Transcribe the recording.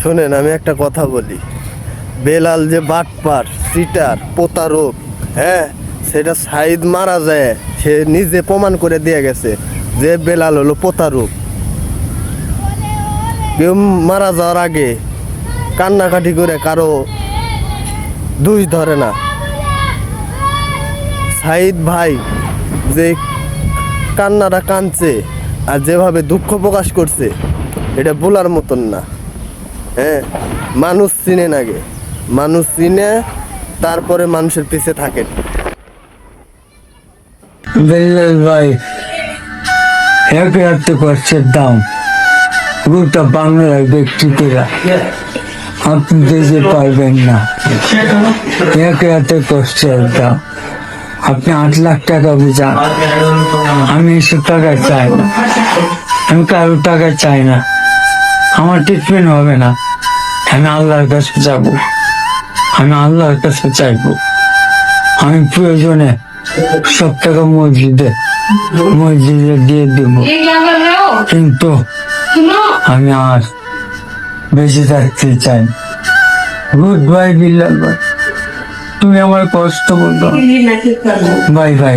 শোনেন, আমি একটা কথা বলি। বেলাল যে বাটপার, সিটার, প্রতারক, হ্যাঁ, সেটা সাইদ মারা যায় সে নিজে প্রমাণ করে দিয়ে গেছে যে বেলাল হলো প্রতারক। কেউ মারা যাওয়ার আগে কান্নাকাটি করে কারো দোষ ধরে না। সাইদ ভাই যে কান্নাটা কাঁদছে আর যেভাবে দুঃখ প্রকাশ করছে, এটা বলার মতন না। হ্যাঁ, মানুষ চিনেন আগে, মানুষ চিনে তারপরে মানুষের পিছে থাকেন। বেলাল ভাই এক রাত্রে কষ্টের দাম গোটা বাংলার ব্যক্তিরা আপনি দিতে পারবেন না। এক রাতে কষ্টের দাম আপনি 8 লাখ টাকা বুঝান। আমি এসব টাকা চাই না, আমি কারো টাকা চাই না। আমার ট্রিটমেন্ট হবে না, আমি আল্লাহর কাছে যাব, আমি আল্লাহর কাছে চাইবো। আমি প্রয়োজনে সব টাকা মসজিদে দিয়ে দেব, কিন্তু আমি আর বেঁচে থাকতে চাই। গুড বাই বিল্লাল ভাই, তুমি আমার কষ্ট বলতো। Bye bye.